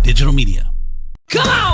Digital Media. Come on!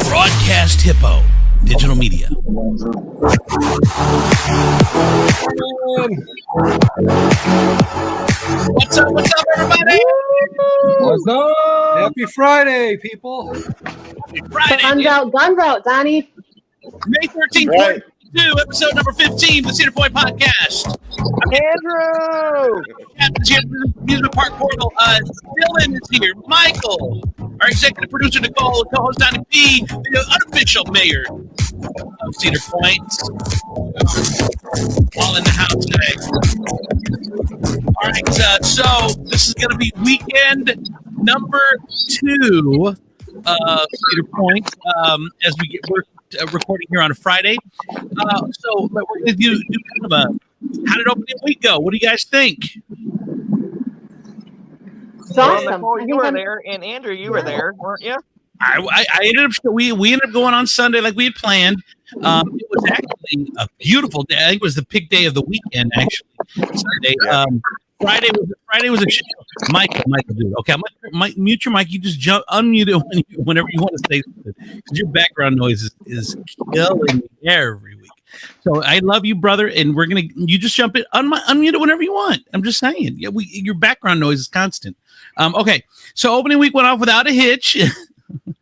Broadcast Hippo, Digital Media. What's up, everybody? What's up? Happy Friday, people. Happy Friday. Guns out, Donnie. May 13th, Right. 2022, episode number 15 of the Cedar Point Podcast. Andrew! Captain's here from the Amusement Park Portal. Dylan is here. Michael. Our executive producer, Nicole. Co-host, Donnie P. The unofficial mayor of Cedar Point. All in the house today. All right, so this is going to be weekend number 2 of Cedar Point as we're recording here on a Friday. So we're going to do kind of a how did opening week go? What do you guys think? It's awesome. You were there, and Andrew, you were there, weren't you? I ended up we ended up going on Sunday like we had planned. It was actually a beautiful day. I think it was the peak day of the weekend. Actually, Sunday. Friday was a shit show. Michael, dude. Okay, mute your mic. You just unmute it whenever you want to say something because your background noise is killing me every week. So I love you, brother, and you just jump in, unmute it whenever you want. I'm just saying, yeah, your background noise is constant. Okay, so opening week went off without a hitch. You can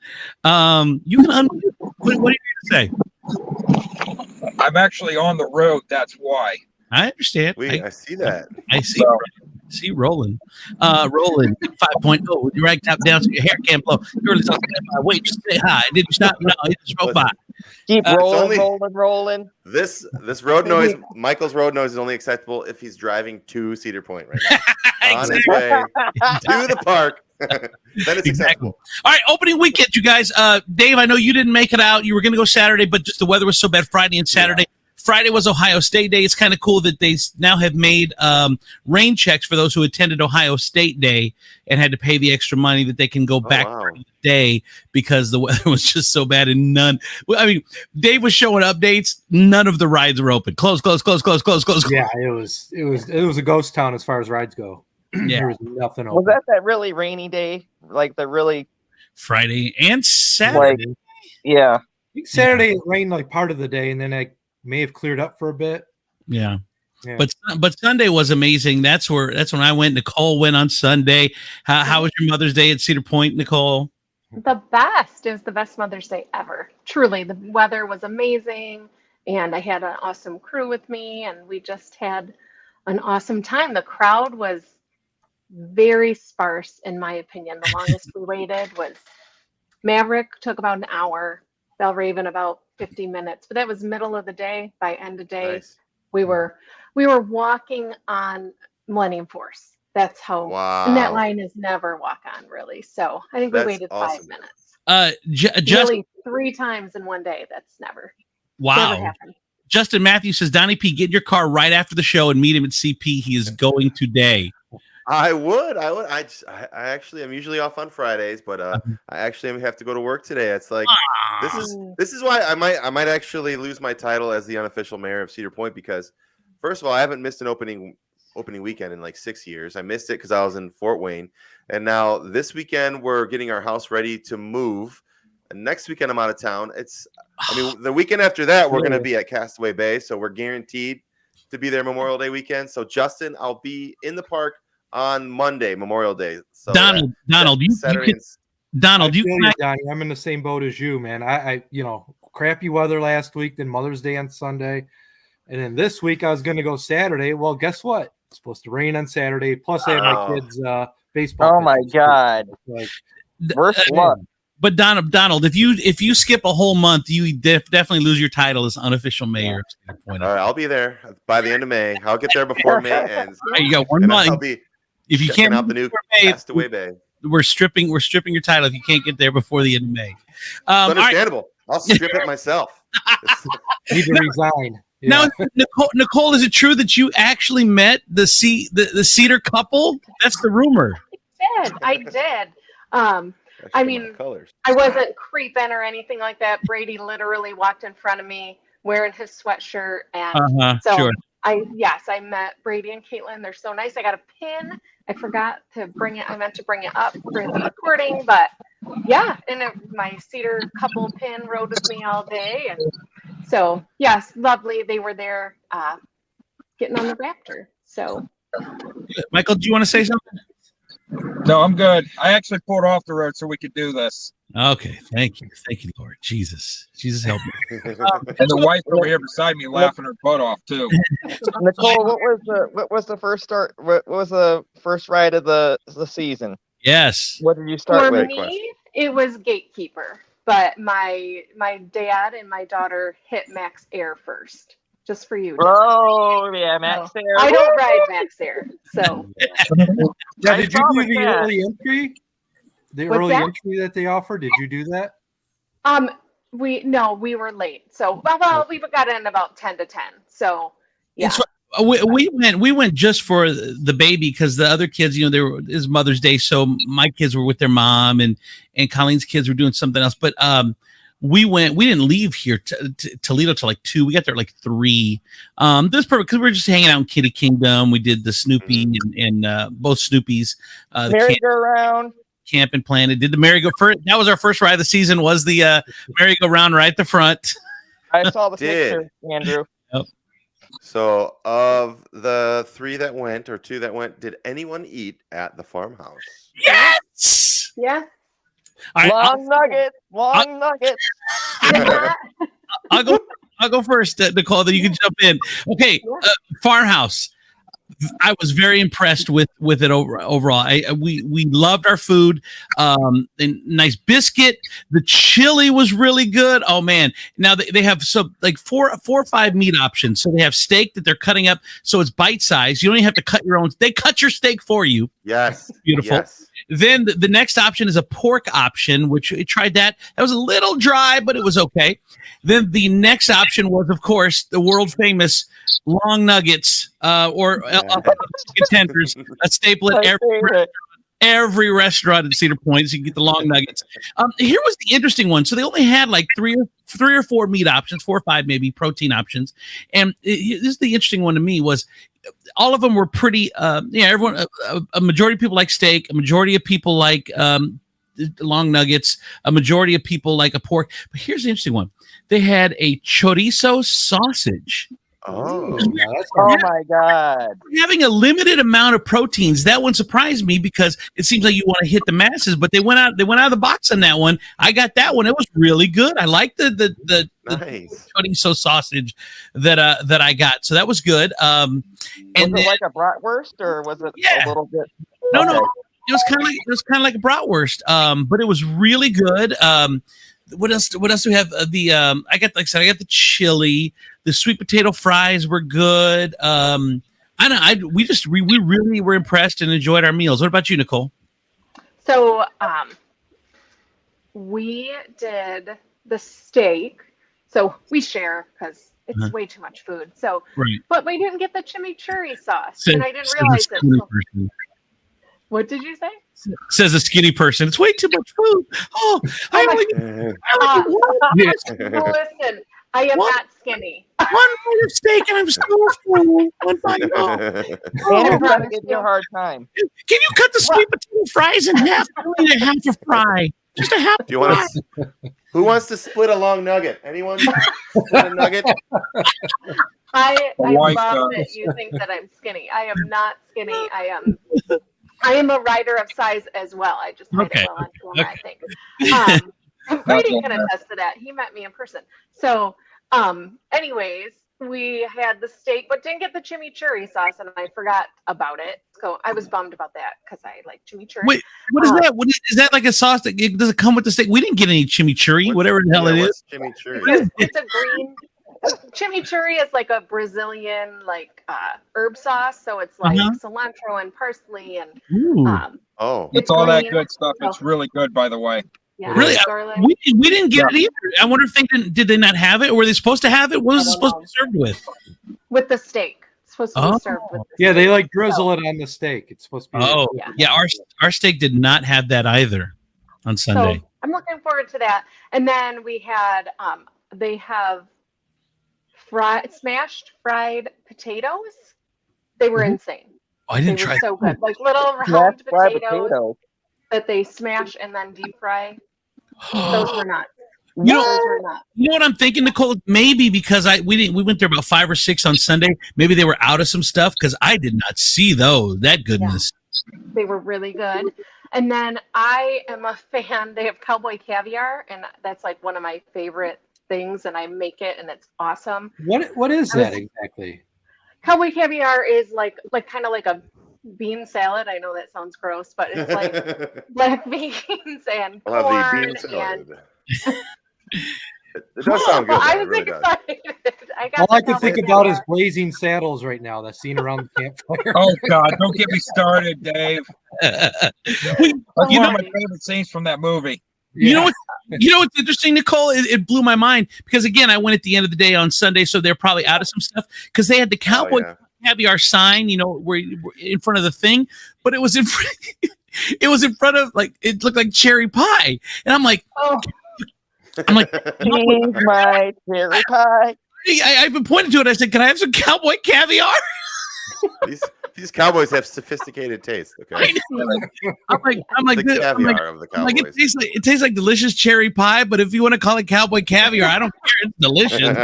unmute. What are you going to say? I'm actually on the road. That's why. I understand. I see that. I see. See Roland. Roland 5.0 with your rag top down so your hair can't blow. You're just wait, just say hi. Did you stop? No, it just rolled by. Keep rolling. This road noise, Michael's road noise is only acceptable if he's driving to Cedar Point right now. On his way to the park. Then it's acceptable. All right, opening weekend, you guys. Dave, I know you didn't make it out. You were going to go Saturday, but just the weather was so bad Friday and Saturday. Yeah. Friday was Ohio State Day. It's kind of cool that they now have made rain checks for those who attended Ohio State Day and had to pay the extra money that they can go back during the day because the weather was just so bad and Dave was showing updates. None of the rides were open. Close. Yeah, it was a ghost town as far as rides go. Yeah. There was nothing open. Was that really rainy day? Like the really Friday and Saturday? Yeah. I think Saturday it rained like part of the day, and then I may have cleared up for a bit. Yeah. But Sunday was amazing. That's when I went. Nicole went on Sunday. How was your Mother's Day at Cedar Point, Nicole? The best. It was the best Mother's Day ever. Truly, the weather was amazing, and I had an awesome crew with me, and we just had an awesome time. The crowd was very sparse, in my opinion. The longest we waited was Maverick took about an hour, Bellraven about 50 minutes, but that was middle of the day. By end of day, nice. we were walking on Millennium Force. That's how. Wow. And that line is never walk on, really. So I think we waited awesome. 5 minutes. Really 3 times in one day. That's never. Wow. Never happened. Justin Matthews says, Donnie P, get in your car right after the show and meet him at CP. He is going today. I would. I actually am usually off on Fridays, but I actually have to go to work today. It's like this is why I might actually lose my title as the unofficial mayor of Cedar Point because first of all, I haven't missed an opening weekend in like 6 years. I missed it because I was in Fort Wayne, and now this weekend we're getting our house ready to move. And next weekend I'm out of town. The weekend after that we're going to be at Castaway Bay, so we're guaranteed to be there Memorial Day weekend. So Justin, I'll be in the park on Monday, Memorial Day. So Donald, Donnie, I'm in the same boat as you, man. I crappy weather last week, then Mother's Day on Sunday, and then this week I was going to go Saturday. Well, guess what? It's supposed to rain on Saturday. Plus, I had my kids' baseball. Oh my God! Worst luck. But Donald, if you skip a whole month, you definitely lose your title as unofficial mayor. All right, I'll be there by the end of May. I'll get there before May ends. You got 1 month. If you can't out the new Castaway Bay, we're stripping your title if you can't get there before the end of May. Understandable. Right. I'll strip it myself. Need to resign. Yeah. Now, Nicole, is it true that you actually met the Cedar couple? That's the rumor. I did. I mean, I wasn't creeping or anything like that. Brady literally walked in front of me wearing his sweatshirt, and sure. I met Brady and Caitlin. They're so nice. I got a pin. I forgot to bring it. I meant to bring it up for the recording, but yeah. And my Cedar couple pin rode with me all day. And so, yes, lovely. They were there getting on the Raptor. So, Michael, do you want to say something? No, I'm good. I actually pulled off the road so we could do this. Okay, thank you, Lord Jesus, help me. And the wife over here beside me laughing her butt off too. Nicole, what was the first start? What was the first ride of the season? Yes. What did you start for with? me, it was Gatekeeper, but my dad and my daughter hit Max Air first, just for you. Dylan. Oh yeah, Max So, Air. I don't ride Max Air, so Yeah, did you saw do the the cat. early entry? The What's early that? entry that they offer? Did you do that? we were late. So well, we got in about 10 to 10. So yeah. It's- we went just for the baby because the other kids, you know, it was Mother's Day, so my kids were with their mom and Colleen's kids were doing something else. But we didn't leave here Toledo till like 2. We got there like 3. That was perfect because we were just hanging out in Kitty Kingdom. We did the Snoopy and both Snoopies, the merry-go-round. camp and Planet. Did the merry-go-round. That was our first ride of the season. Was the merry-go-round right at the front. I saw the Did. picture, Andrew. Yep. So, of the 3 that went or 2 that went, did anyone eat at the farmhouse? Yes. Yeah. All right, Long nuggets. I'll go first, Nicole. Then you can jump in. Okay, farmhouse. I was very impressed with it overall. We loved our food. And nice biscuit. The chili was really good. Oh man! Now they have some like 4 or 5 meat options. So they have steak that they're cutting up, so it's bite size. You don't even have to cut your own. They cut your steak for you. Yes. Beautiful. Yes. Then the next option is a pork option, which we tried that. That was a little dry, but it was okay. Then the next option was, of course, the world famous long nuggets or chicken tenders, a staple at every restaurant in Cedar Point. So you can get the long nuggets. Here was the interesting one. So they only had like 3 or 4 meat options, 4 or 5 maybe protein options. And this is the interesting one to me was all of them were pretty. Everyone. A majority of people like steak. A majority of people like long nuggets. A majority of people like a pork. But here's the interesting one. They had a chorizo sausage. Oh. My God. Having a limited amount of proteins, that one surprised me because it seems like you want to hit the masses, but they went out of the box on that one. I got that one. It was really good. I liked the Nice. chorizo sausage that I got. So that was good. And was it like a bratwurst or was it a little bit? No. It was kind of like a bratwurst. But it was really good. What else do we have? I got the chili. The sweet potato fries were good. We really were impressed and enjoyed our meals. What about you, Nicole? So we did the steak. So we share because it's way too much food. So, right. But we didn't get the chimichurri sauce, and I didn't realize it. What did you say? Says a skinny person. It's way too much food. Listen, I am not skinny. One bite of steak and I'm so full. One bite. Andrew's trying to give you a hard time. Can you cut the sweet potato fries in half? Only a half a fry. Just a half. Do you want to? Who wants to split a long nugget? Anyone? Split a nugget? I love that you think that I'm skinny. I am not skinny. I am a rider of size as well. I just made it well on camera, I think. Brady can attest to that. He met me in person. So, anyways, we had the steak, but didn't get the chimichurri sauce, and I forgot about it. So I was bummed about that because I like chimichurri. Wait, what is that? Is that like a sauce that does it come with the steak? We didn't get any chimichurri, whatever the hell it is. Chimichurri. It's a green. Chimichurri is like a Brazilian herb sauce, so it's like cilantro and parsley and it's all that good stuff. It's really good, by the way. Yeah, really, we didn't get it either. I wonder if did they not have it, or were they supposed to have it? What was it supposed to be served with? With the steak. It's supposed to be served with the steak. They like drizzle so. it on the steak. It's supposed to be. Oh, yeah. Our steak did not have that either on Sunday. So I'm looking forward to that. And then we had they have smashed fried potatoes. They were insane. Oh, I didn't try. So good, like little round potatoes that they smash and then deep fry. Those were nuts. You know, Those were not. you know what I'm thinking, Nicole? Maybe because we went there about 5 or 6 on Sunday. Maybe they were out of some stuff because I did not see those. That goodness. They were really good. And then I am a fan. They have cowboy caviar, and that's like one of my favorite things. And I make it, and it's awesome. What is that exactly? Cowboy caviar is like kind of like a bean salad. I know that sounds gross, but it's like black beans and I'll have the corn bean salad. and. It does sound good. Well, I though, it was really does. excited. All I the can think cowboy about is caviar. Blazing Saddles right now. That scene around the campfire. Oh God, don't get me started, Dave. That's You one know- of my favorite scenes from that movie. You know what's interesting, Nicole? It blew my mind because again, I went at the end of the day on Sunday, so they're probably out of some stuff because they had the cowboy caviar sign, where in front of the thing, but it was in front. It was in front of it looked like cherry pie, and I'm like, He's my cherry pie. I've been pointing to it. I said, "Can I have some cowboy caviar?" These cowboys have sophisticated taste. Okay, I know. I'm like the caviar of the I'm like, cowboys. it tastes like delicious cherry pie, but if you want to call it cowboy caviar, I don't care. It's delicious.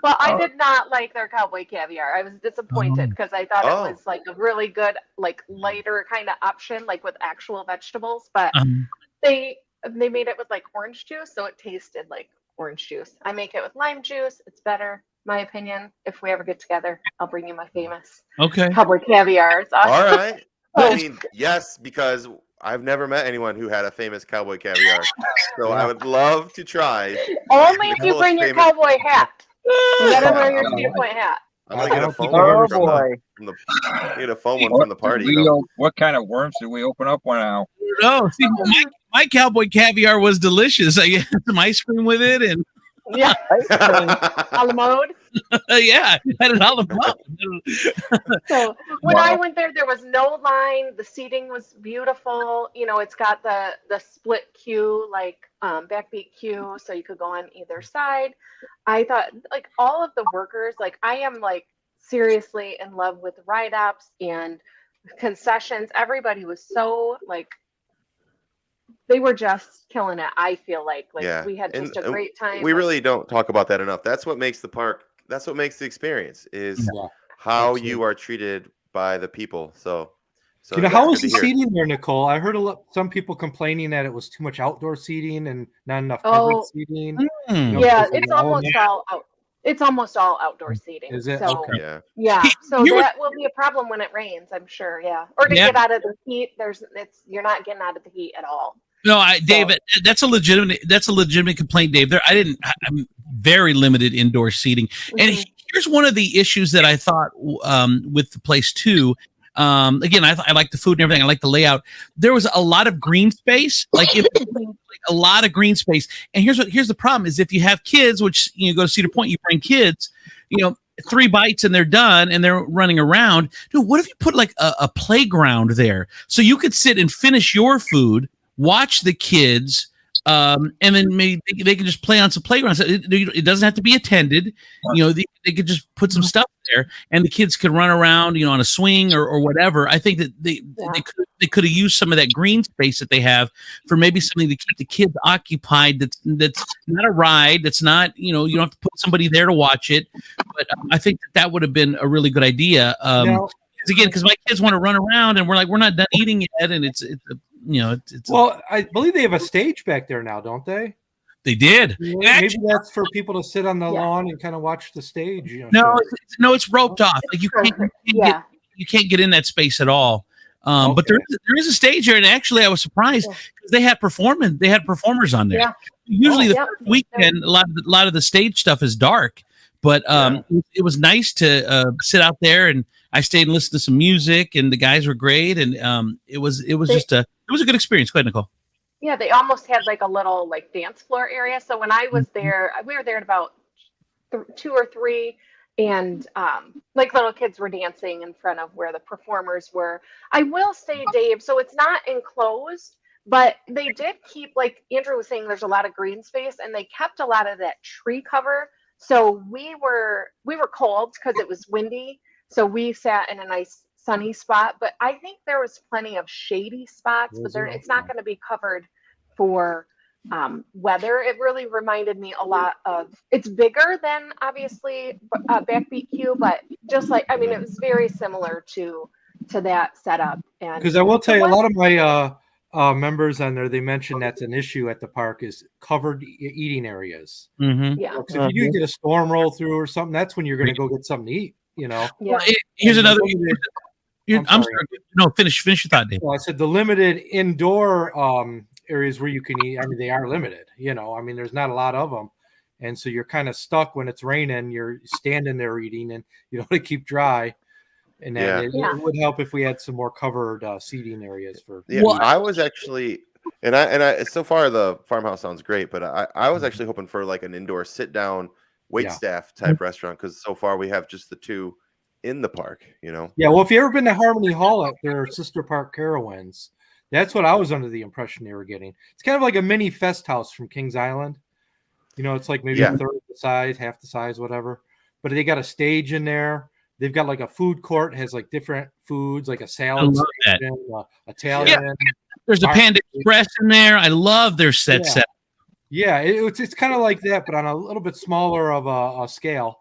Well, I did not like their cowboy caviar. I was disappointed because I thought it was like a really good, like lighter kind of option, like with actual vegetables. But they made it with like orange juice, so it tasted like orange juice. I make it with lime juice. It's better, my opinion. If we ever get together, I'll bring you my famous cowboy caviar. It's awesome. All right. I mean, yes, because I've never met anyone who had a famous cowboy caviar. So I would love to try. Only if you bring your cowboy hat. You gotta wear your cowboy hat. I'm gonna get a foam Oh one boy. get a foam one from the party. What kind of worms did we open up one out? No, see, my cowboy caviar was delicious. I had some ice cream with it, and yeah, a la mode. Yeah, I had it all the So when I went there, there was no line. The seating was beautiful. It's got the split queue, like backbeat queue, so you could go on either side. I thought like all of the workers, like I am like seriously in love with ride ups and concessions. Everybody was so like they were just killing it. I feel like we had just a great time. We really don't talk about that enough. That's what makes the park. That's what makes the experience is how you are treated by the people. So how was the seating there, Nicole? I heard some people complaining that it was too much outdoor seating and not enough covered seating. Yeah, it's almost all out. It's almost all outdoor seating. Is it? So, okay. Yeah. So that will be a problem when it rains, I'm sure. Yeah. Or to get out of the heat, you're not getting out of the heat at all. No, David, that's a legitimate complaint, Dave. I'm very limited indoor seating, and here's one of the issues that I thought with the place too. Again, I like the food and everything. I like the layout. There was a lot of green space, a lot of green space. And here's the problem: is if you have kids, which go to Cedar Point, you bring kids, 3 bites and they're done and they're running around. Dude, what if you put like a playground there so you could sit and finish your food, watch the kids, and then maybe they can just play on some playgrounds. It doesn't have to be attended. They could just put some stuff there, and the kids could run around, on a swing or whatever. I think that they could have used some of that green space that they have for maybe something to keep the kids occupied. That's not a ride. That's not you don't have to put somebody there to watch it. But I think that would have been a really good idea. Because my kids want to run around, and we're not done eating yet, and it's well, I believe they have a stage back there now, don't they? They did. Maybe that's for people to sit on the lawn and kind of watch the stage. No, it's roped off. Like you can't get in that space at all. But there is a stage there, and actually, I was surprised because they had performers on there. Yeah. Usually, the first weekend, a lot of the stage stuff is dark, but it was nice to sit out there, and I stayed and listened to some music, and the guys were great, and it was a good experience. Go ahead, Nicole. Yeah, they almost had like a little like dance floor area. So when I was there, we were there at about 2 or 3, and like little kids were dancing in front of where the performers were. I will say, Dave, so it's not enclosed, but they did keep, like Andrew was saying, there's a lot of green space, and they kept a lot of that tree cover. So we were cold because it was windy. So we sat in a nice sunny spot, but I think there was plenty of shady spots, but it's not going to be covered for weather. It really reminded me a lot of, it's bigger than obviously Backbeat Q, but just like, I mean, it was very similar to that setup. And because I will tell you, a lot of my members on there, they mentioned that's an issue at the park is covered eating areas. Mm-hmm. yeah, So if you do get a storm roll through or something, that's when you're going to go get something to eat. You know. yeah. Well, here's And another. I'm I'm sorry. sorry. No, finish your thought, Dave. Well, I said the limited indoor areas where you can eat. I mean, they are limited. You know, I mean, there's not a lot of them, and so you're kind of stuck when it's raining. You're standing there eating, and you don't want to keep dry. And then Yeah. it would help if we had some more covered seating areas for. Yeah, Well, I was actually, and I so far the farmhouse sounds great, but I was actually hoping for like an indoor sit down wait Yeah. staff type restaurant because so far we have just the two in the park. You know. Yeah, well, if you ever been to Harmony Hall at their sister park Carowinds, that's what I was under the impression they were getting. It's kind of like a mini fest house from Kings Island. You know, it's like maybe Yeah. a third the size, half the size, whatever. But they got a stage in there. They've got like a food court, has like different foods, like a salad love that. station, Italian. There's a Panda Express in there. I love their set. Yeah, it's kind of like that, but on a little bit smaller of a scale.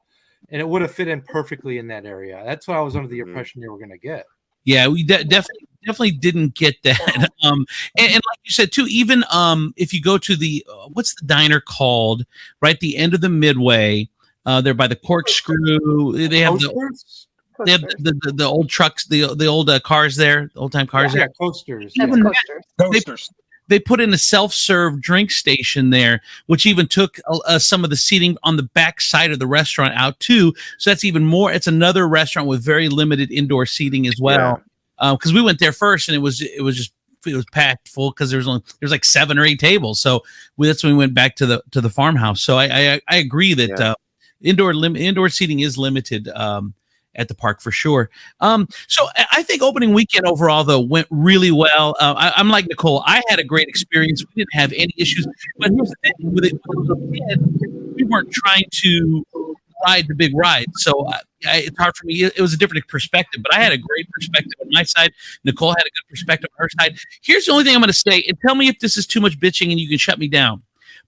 And it would have fit in perfectly in that area. That's what I was under the impression they were going to get. Yeah, we definitely didn't get that. And like you said too, even if you go to the what's the diner called? Right at the end of the Midway, they're by the Corkscrew. They have the old trucks, the old cars there, the old time cars Yeah, there. coasters. That's Yeah. coasters. Coasters. They put in a self-serve drink station there, which even took some of the seating on the back side of the restaurant out too. So that's even more. It's another restaurant with very limited indoor seating as well. Because we went there first, and it was packed full because there's like 7 or 8 tables. So that's when we went back to the farmhouse. So I agree that indoor seating is limited. At the park for sure. So I think opening weekend overall though went really well. I'm like Nicole. I had a great experience. We didn't have any issues. But here's the thing: with it, we weren't trying to ride the big ride, so it's hard for me. It was a different perspective, but I had a great perspective on my side. Nicole had a good perspective on her side. Here's the only thing I'm going to say, and tell me if this is too much bitching, and you can shut me down.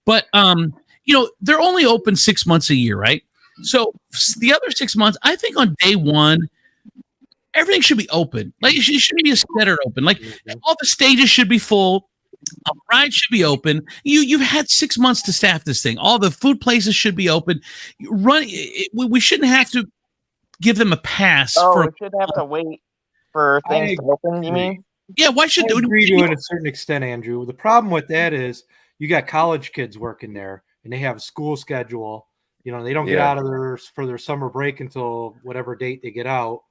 But they're only open 6 months a year, right? So the other 6 months, I think on day one, everything should be open. Like it shouldn't be a CEDAR open. Like all the stages should be full. Rides should be open. You've had 6 months to staff this thing. All the food places should be open. We shouldn't have to give them a pass. We should have to wait for things to open. You mean? Yeah. Why should I agree to a certain extent, Andrew. The problem with that is you got college kids working there, and they have a school schedule. You know, they don't get out of for their summer break until whatever date they get out.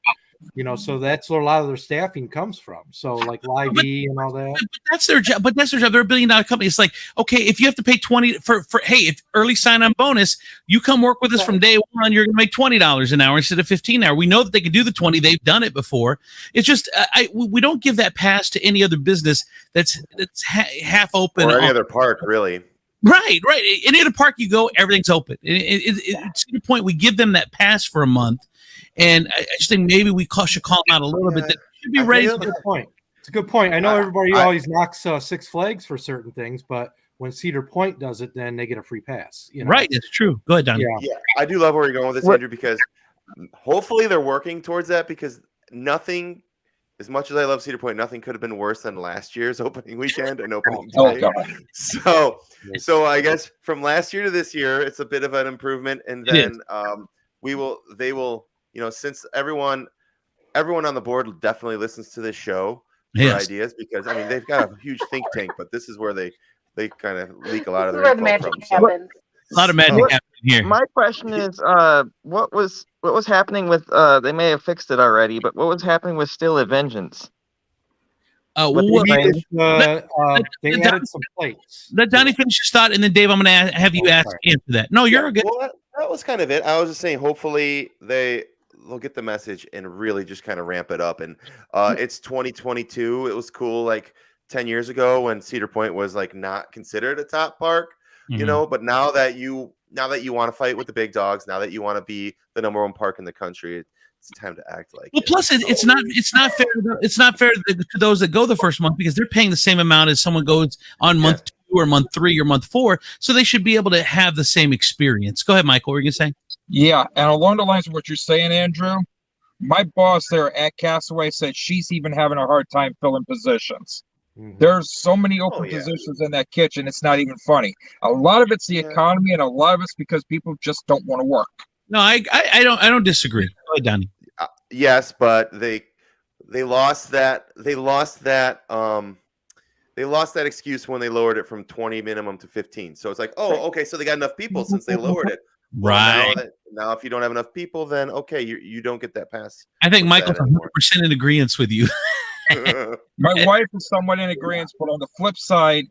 You know, so that's where a lot of their staffing comes from. So like Live-E and all that. But that's their job. They're a $1 billion company. It's like, okay, if you have to pay $20 for if early sign-on bonus, you come work with us from day one, you're going to make $20 an hour instead of $15 an hour. We know that they can do the 20. They've done it before. It's just we don't give that pass to any other business that's half open Or any other park, really. Right. Any other park you go, everything's open. It's to the point we give them that pass for a month, and I just think maybe we should call them out a little bit. That should be ready. It's a good point. It's a good point. I know everybody always knocks Six Flags for certain things, but when Cedar Point does it, then they get a free pass. You know? Right. It's true. Go ahead, Don. Yeah, I do love where you're going with this, Andrew, because hopefully they're working towards that because nothing. As much as I love Cedar Point, nothing could have been worse than last year's opening weekend and opening day. So I guess from last year to this year, it's a bit of an improvement. And then they will, since everyone on the board definitely listens to this show for ideas because I mean they've got a huge think tank, but this is where they kind of leak a lot of their where the info magic from. happens. A lot of magic happening here. My question is, what was happening with? They may have fixed it already, but what was happening with Still of Vengeance? They added some plates. Let Donnie finish his thought, and then Dave, I'm going to have you answer that. No, you're good. Well, that was kind of it. I was just saying, hopefully they'll get the message and really just kind of ramp it up. And it's 2022. It was cool, like 10 years ago when Cedar Point was like not considered a top park. But now that you want to fight with the big dogs, now that you want to be the #1 park in the country, it's time to act like it. Plus it's not fair. It's not fair to those that go the first month because they're paying the same amount as someone goes on month 2 or month 3 or month 4, so they should be able to have the same experience. Go ahead, Michael. What were you gonna say? Yeah, and along the lines of what you're saying, Andrew, my boss there at Castaway said she's even having a hard time filling positions. There's so many open positions in that kitchen, it's not even funny. A lot of it's the economy, and a lot of it's because people just don't want to work. No, I don't disagree. Go ahead, Donnie. Yes, but they lost that excuse when they lowered it from 20 minimum to 15. So it's like, oh, okay, so they got enough people since they lowered it. Right. Well, now if you don't have enough people, then okay, you don't get that pass. I think Michael's 100% in agreement with you. My wife is somewhat in agreement, but on the flip side,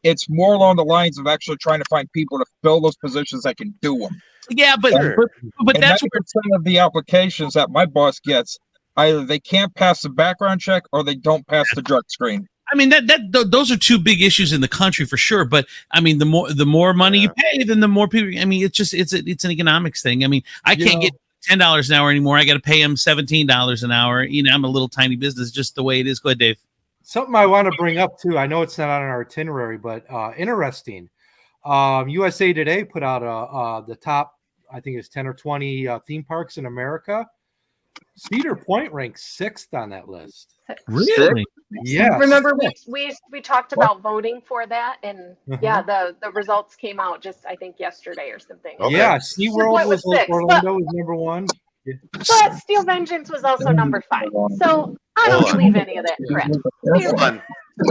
it's more along the lines of actually trying to find people to fill those positions that can do them. Yeah, but that's 90% of the applications that my boss gets, either they can't pass the background check or they don't pass the drug screen. I mean those are two big issues in the country for sure. But I mean, the more money you pay, then the more people. I mean, it's an economics thing. I mean, I can't get $10 an hour anymore. I got to pay them $17 an hour. You know, I'm a little tiny business, just the way it is. Go ahead, Dave. Something I want to bring up too. I know it's not on our itinerary, but interesting. USA Today put out the top, I think it's 10 or 20 theme parks in America. Cedar Point ranks 6th on that list. Really? Yeah. Remember we talked about voting for that, and the results came out just I think yesterday or something. Okay. Yeah, SeaWorld was Orlando was number 1. But Steel Vengeance was also number 5. So I don't believe any of that crap. Hold on.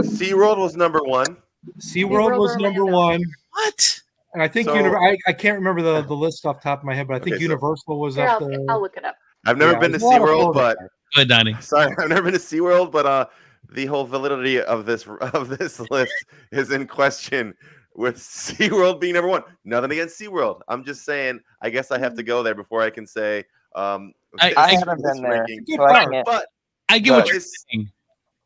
SeaWorld was number 1. SeaWorld was number 1. What? And I think I can't remember the list off the top of my head, but I think Universal was up there. I'll look it up. I've never been to SeaWorld, but go ahead, Donnie. Sorry, I've never been to SeaWorld, but the whole validity of this list is in question with SeaWorld being number 1. Nothing against SeaWorld. I'm just saying, I guess I have to go there before I can say I haven't been there. But I get what you're saying.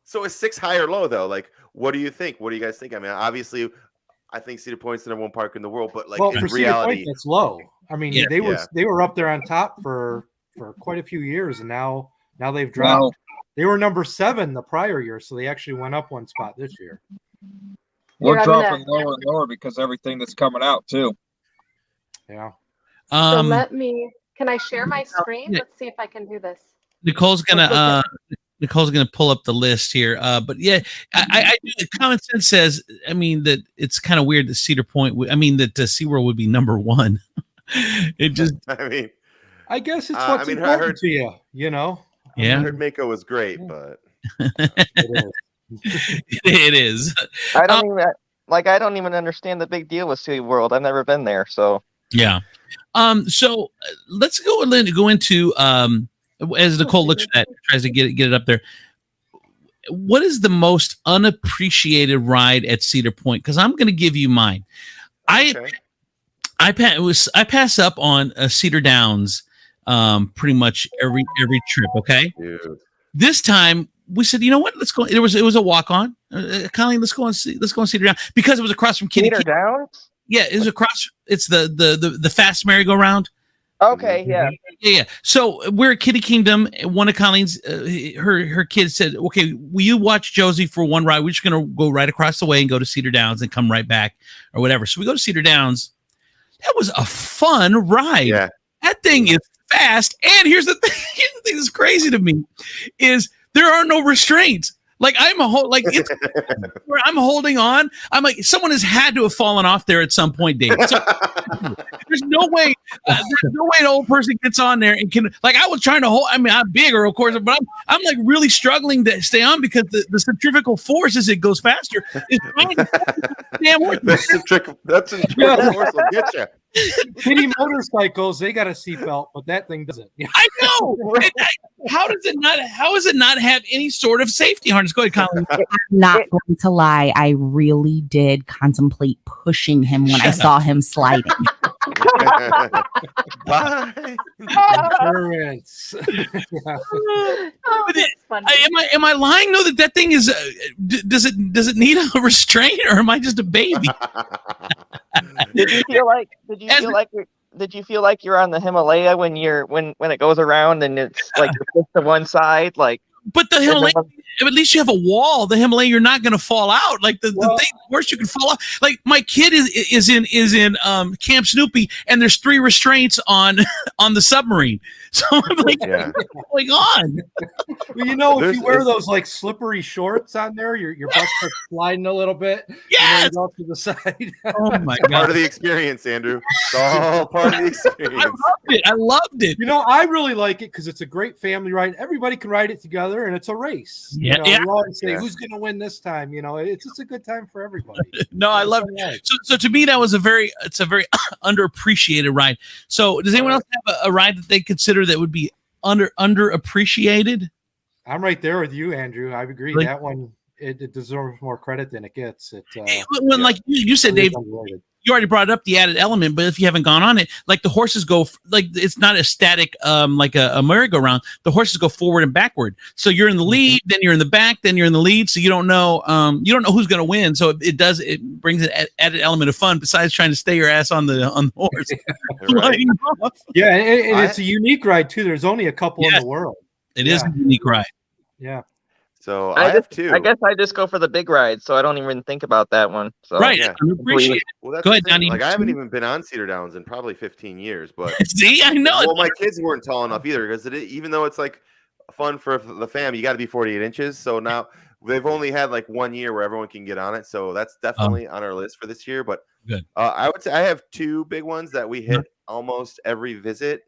So is 6 high or low though? Like, what do you think? What do you guys think? I mean, obviously, I think Cedar Point's the number 1 park in the world, but like in for reality, Cedar Point, that's low. I mean, they were up there on top for quite a few years, and now they've dropped. Wow. They were number 7 the prior year, so they actually went up 1 spot this year. We're dropping lower and lower because everything that's coming out too. Yeah. So can I share my screen? Let's see if I can do this. Nicole's gonna pull up the list here. But yeah, I do. Common sense says, I mean, that it's kind of weird that Cedar Point. that SeaWorld would be number 1. It just. I guess it's what's important to you. You know. Yeah. I heard Mako was great, but it is. I don't even understand the big deal with SeaWorld. I've never been there, so. Yeah. So let's go into as Nicole tries to get it up there. What is the most unappreciated ride at Cedar Point? Because I'm going to give you mine. I pass up on Cedar Downs pretty much every trip. Okay. Dude. This time we said, you know what? Let's go. It was a walk on. Colleen, let's go on Cedar Downs because it was across from Cedar Downs. Yeah, it was across. It's the fast merry-go-round. Okay, yeah. So we're at Kitty Kingdom. One of Colleen's, her kids said, "Okay, will you watch Josie for one ride? We're just gonna go right across the way and go to Cedar Downs and come right back, or whatever." So we go to Cedar Downs. That was a fun ride. Yeah. That thing is fast. And here's the thing. Here's the thing that's crazy to me is there are no restraints. Like I'm it's where I'm holding on. I'm like, someone has had to have fallen off there at some point, Dave. So, there's no way an old person gets on there and can, like, I was trying to hold. I mean, I'm bigger, of course, but I'm like really struggling to stay on because the centrifugal force as it goes faster is trying to damn work. That's centrifugal force will get you. Kitty motorcycles, they got a seatbelt, but that thing doesn't. I know. How does it not have any sort of safety harness? Go ahead, Colin. I'm not going to lie. I really did contemplate pushing him when I saw him sliding. Bye. Insurance. Am I lying though that thing is does it need a restraint, or am I just a baby? Did you feel like you're on the Himalaya when it goes around and it's like you're pushed to one side, like? But the Himalaya at least you have a wall. The Himalaya, you're not going to fall out. Like the thing worse, you can fall out. Like my kid is in Camp Snoopy, and there's 3 restraints on the submarine. So I'm like, what's going on? Well, if you wear those like slippery shorts on there, your butt starts sliding a little bit. Yes. Off to the side. Oh my God! Part of the experience, Andrew. It's all part of the experience. I loved it. I really like it because it's a great family ride. Everybody can ride it together, and it's a race. Yeah, We always say who's going to win this time. It's just a good time for everybody. No, I love it. So to me, that was a very underappreciated ride. So does anyone else have a ride that they consider that would be underappreciated? I'm right there with you, Andrew. I agree. Really? That one it deserves more credit than it gets. When like you said, Dave, you already brought up the added element, but if you haven't gone on it, like the horses go, like it's not a static, like a merry-go-round. The horses go forward and backward. So you're in the lead, then you're in the back, then you're in the lead. So you don't know who's going to win. So it brings an added element of fun besides trying to stay your ass on the horse. Right. Yeah, and it's a unique ride too. There's only a couple in the world. It is a unique ride. Yeah. So I have 2. I guess I just go for the big ride, so I don't even think about that one. So. Right. Yeah. Appreciate it. Well, that's Go ahead, the thing. Donnie. Like I haven't even been on Cedar Downs in probably 15 years, but see, I know. Well, my kids weren't tall enough either because even though it's like fun for the fam, you got to be 48 inches. So now they've only had like 1 year where everyone can get on it. So that's definitely on our list for this year. But good. I would say I have 2 big ones that we hit almost every visit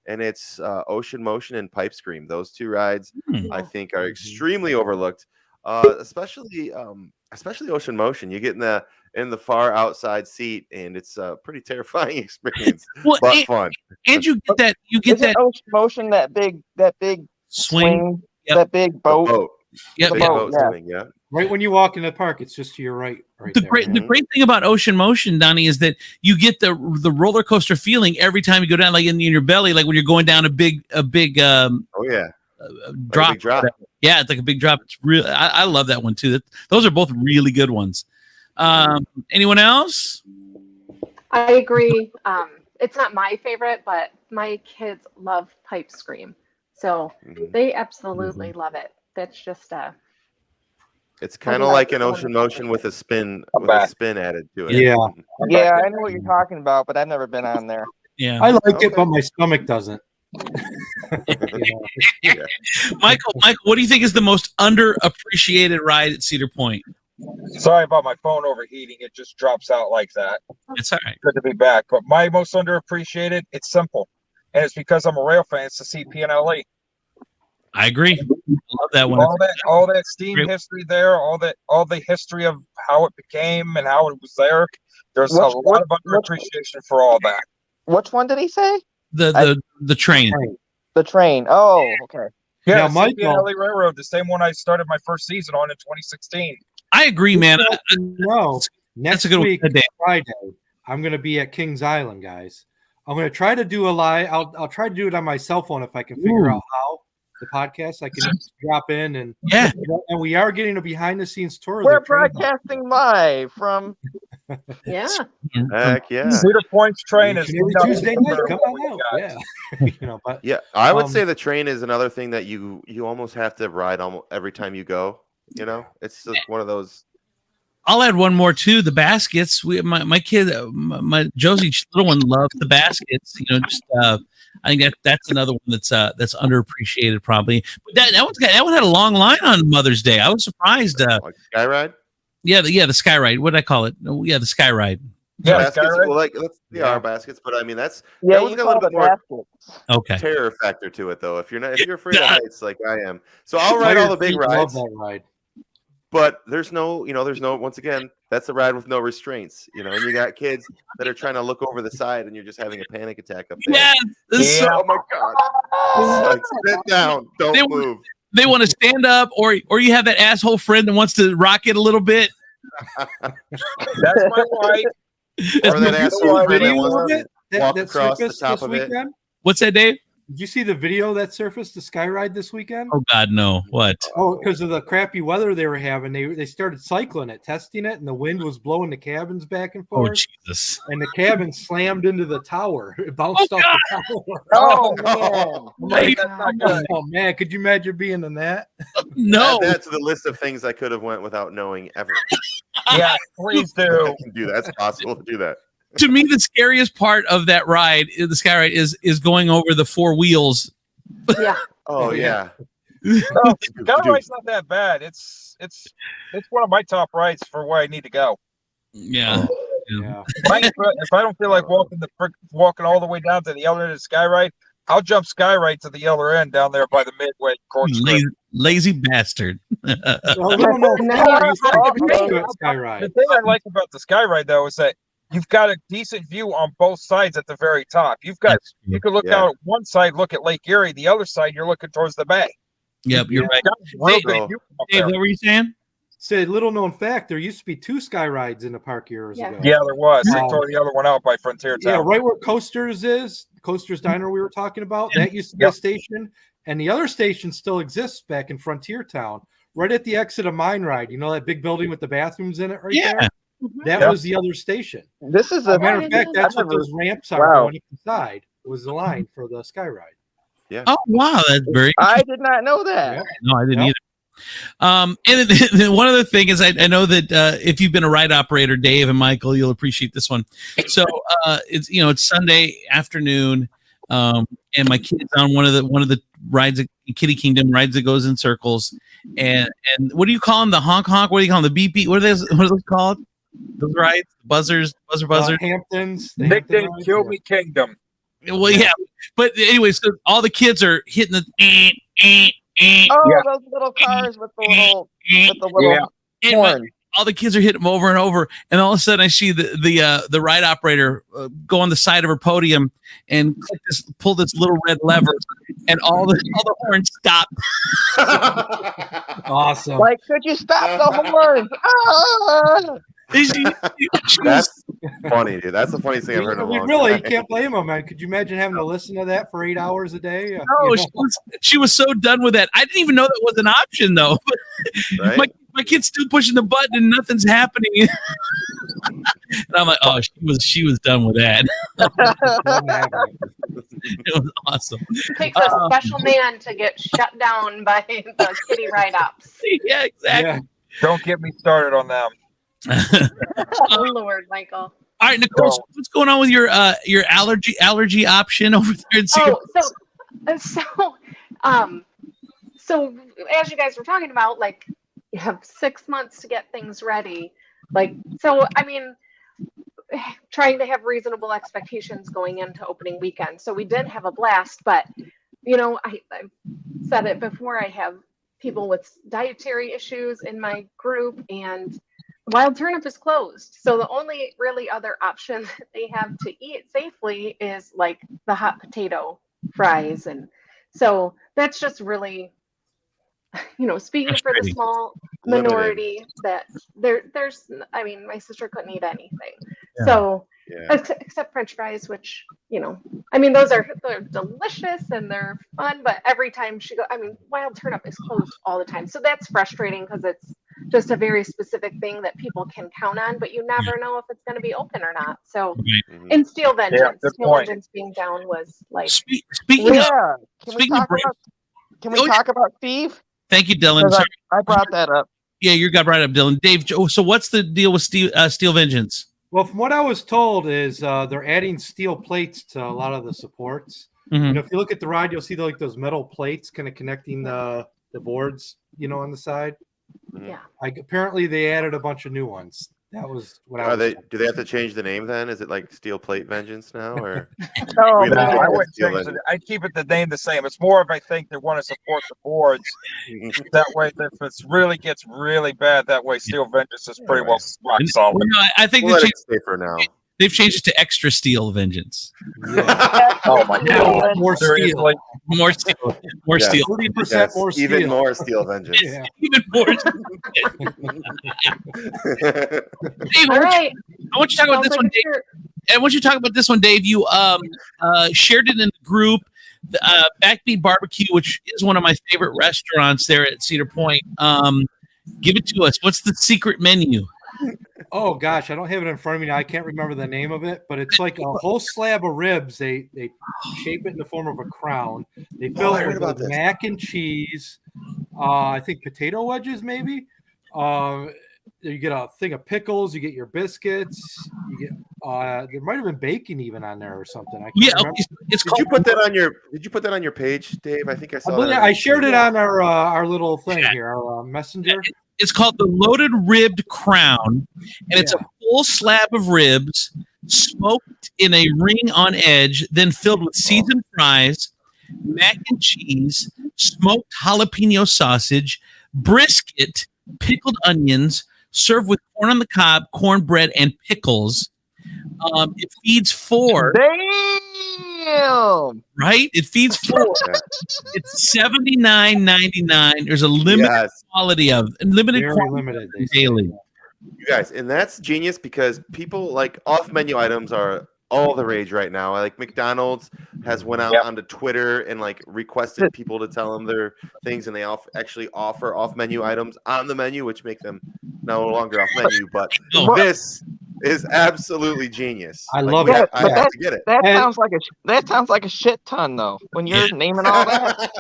and it's Ocean Motion and Pipe Scream. Those 2 rides I think are extremely overlooked. Especially Ocean Motion. You get in the far outside seat, and it's a pretty terrifying experience, but fun. And you get that Ocean Motion, that big swing, that big boat. Yep. Swing, yeah. Right when you walk in the park, it's just to your right. The great thing about Ocean Motion, Donnie, is that you get the roller coaster feeling every time you go down, like in your belly, like when you're going down a big drop. Big drop. Yeah, it's like a big drop. It's really, I love that one too. Those are both really good ones. Anyone else? I agree. It's not my favorite, but my kids love Pipe Scream, so they absolutely love it. That's just it's kind of like an Ocean Motion with a spin added to it. Yeah. Yeah, I know what you're talking about, but I've never been on there. Yeah, I like it, but my stomach doesn't. Michael, what do you think is the most underappreciated ride at Cedar Point? Sorry about my phone overheating. It just drops out like that. It's all right. Good to be back. But my most underappreciated, it's simple. And it's because I'm a rail fan. It's the CPNLE. I agree. I love that one. All that steam history there, all the history of how it became and how it was there. There's a lot of underappreciation for all that. Which one did he say? The train. The train. Oh, okay. Yeah, now, Michael, CPNLE Railroad, the same one I started my first season on in 2016. I agree, man. No, next that's a good week, one. Friday, I'm going to be at Kings Island, guys. I'm going to try to do a live. I'll try to do it on my cell phone if I can figure out how. The podcast, I can drop in and we are getting a behind the scenes tour. We're broadcasting live from yeah. Heck yeah. Cedar Point's train is Tuesday night. Come on out. Yeah. But I would say the train is another thing that you almost have to ride almost every time you go. It's just one of those. I'll add one more too. The baskets. My kid, my Josie little one loves the baskets. I think that's another one that's underappreciated probably. But that one had a long line on Mother's Day. I was surprised. Like Sky Ride? Yeah, the Sky Ride. What did I call it? Oh, yeah, the Sky Ride. Yeah, baskets. Well, they are baskets, but I mean that one's got a little bit more terror factor to it though. If you're afraid of heights like I am, so I'll ride all the big rides. Love that ride. But there's no once again, that's a ride with no restraints, and you got kids that are trying to look over the side and you're just having a panic attack up there. Oh my God. Like, sit down, don't move. They want to stand up or you have that asshole friend that wants to rock it a little bit. That's my wife. Or that asshole friend that wants to walk that across the top of it. What's that, Dave? Did you see the video that surfaced the Sky Ride this weekend? Oh God, no! What? Oh, because of the crappy weather they were having, they started cycling it, testing it, and the wind was blowing the cabins back and forth. Oh Jesus! And the cabin slammed into the tower. It bounced off the tower. Oh man! Oh man, could you imagine being in that? No. Add that to the list of things I could have went without knowing ever. Yeah, please I do. can do that. It's possible to do that. To me, the scariest part of that ride, the sky ride, is going over the four wheels. Yeah. Oh yeah. No, Sky Ride's not that bad. It's one of my top rides for where I need to go. Yeah. Yeah. If I don't feel like walking all the way down to the other end of the Sky Ride, I'll jump Sky Ride to the other end down there by the midway court. Lazy bastard. Well, no, And then you you said have you to could do pay. it, Sky Ride. The thing I like about the Sky Ride though is that you've got a decent view on both sides at the very top. You can look out at one side, look at Lake Erie. The other side, you're looking towards the bay. Yep, you're right. Real Dave, good view up Dave, there. what were you saying? Say, little known fact, there used to be 2 Sky Rides in the park years ago. Yeah, there was. They Wow. tore the other one out by Frontier Town. Yeah, right where Coasters is, Coasters Diner we were talking about, that used to be a station. And the other station still exists back in Frontier Town, right at the exit of Mine Ride. You know that big building with the bathrooms in it right there? That was the other station. This is As a a matter of fact, that's what those ramps are Wow. going inside, was the line for the Sky Ride. Yeah. Oh wow, that's very. I did not know that. Yeah. No, I didn't Yep. either. And one other thing is, I know that if you've been a ride operator, Dave and Michael, you'll appreciate this one. So it's Sunday afternoon, and my kid's on one of the rides, Kitty Kingdom rides that goes in circles, and what do you call them? The honk honk? What do you call them? The beep beep? What are those called? Those rides, buzzers. Hamptons. The Nickname Hampton rides, Kill yeah. Me Kingdom. Well, yeah, but anyway, so all the kids are hitting the. Oh, Yeah. those little cars with the little Yeah. horn. All the kids are hitting them over and over, and all of a sudden I see the ride operator go on the side of her podium and pull this little red lever, and all the horns stop. Awesome. Like, could you stop the horn? Ah! That's funny, dude. That's the funniest thing I've heard in a long Really, time. you can't blame them, man. Could you imagine having to listen to that for 8 hours a day? No, she was so done with that. I didn't even know that was an option though. Right? My kid's still pushing the button and nothing's happening. And I'm like, oh, she was done with that. It was awesome. It takes a special man to get shut down by the kitty ride ops. Yeah, exactly. Yeah. Don't get me started on them. Oh Lord, Michael. All right, Nicole, what's going on with your allergy option over there in Singapore? So as you guys were talking about, like, you have 6 months to get things ready. Like, so I mean, trying to have reasonable expectations going into opening weekend. So we did have a blast, but I've said it before, I have people with dietary issues in my group, and Wild Turnip is closed. So the only really other option that they have to eat safely is like the hot potato fries. And so that's just really, speaking for the small minority that there's, I mean, my sister couldn't eat anything. Yeah. So except French fries, which, I mean, they're delicious and they're fun, but every time she goes, I mean, Wild Turnip is closed all the time. So that's frustrating because it's just a very specific thing that people can count on, but you never know if it's going to be open or not. So in Steel Vengeance, Vengeance being down was like, speaking of, can we talk about Steve? Thank you, Dylan. I brought that up. Yeah, you got right up, Dylan. Dave, so what's the deal with Steel Vengeance? Well, from what I was told is they're adding steel plates to a lot of the supports. Mm-hmm. If you look at the ride, you'll see those metal plates kind of connecting the boards, on the side. Yeah. Apparently they added a bunch of new ones. That was what I was. Do they have to change the name then? Is it like Steel Plate Vengeance now, or? No, I wouldn't change it. I'd keep the name the same. It's more of I think they want to support the boards. That way, if it really gets really bad, that way Steel Vengeance is pretty well rock solid. No, I think we'll let it stay for now. They've changed it to Extra Steel Vengeance. Yeah. Oh my God! More steel. More steel. More steel. 30% more steel. Even more Steel Vengeance. Yeah. Even more. Dave, all right. I want you to talk about this one, Dave. I want you to talk about this one, Dave. You shared it in the group, Backbeat Barbecue, which is one of my favorite restaurants there at Cedar Point. Give it to us. What's the secret menu? Oh gosh, I don't have it in front of me now. I can't remember the name of it, but it's like a whole slab of ribs. They shape it in the form of a crown. They fill it with mac and cheese, I think potato wedges, maybe. You get a thing of pickles. You get your biscuits. You get there might have been bacon even on there or something. I can't remember. It's Did you put that on your? Did you put that on your page, Dave? I think I saw that. I shared it on our little thing here, our messenger. It's called the Loaded Ribbed Crown, and it's a full slab of ribs smoked in a ring on edge, then filled with seasoned fries, mac and cheese, smoked jalapeno sausage, brisket, pickled onions, served with corn on the cob, cornbread, and pickles. It feeds 4. Damn! Right? It feeds 4. It's $79.99. There's a limited quality of limited quantity daily. You guys, and that's genius because people like off-menu items are all the rage right now. Like McDonald's has went out onto Twitter and like requested people to tell them their things, and they actually offer off-menu items on the menu, which make them no longer off-menu. But this is absolutely genius. I love it. I have to get it. That sounds like a shit ton though. When you're naming all that.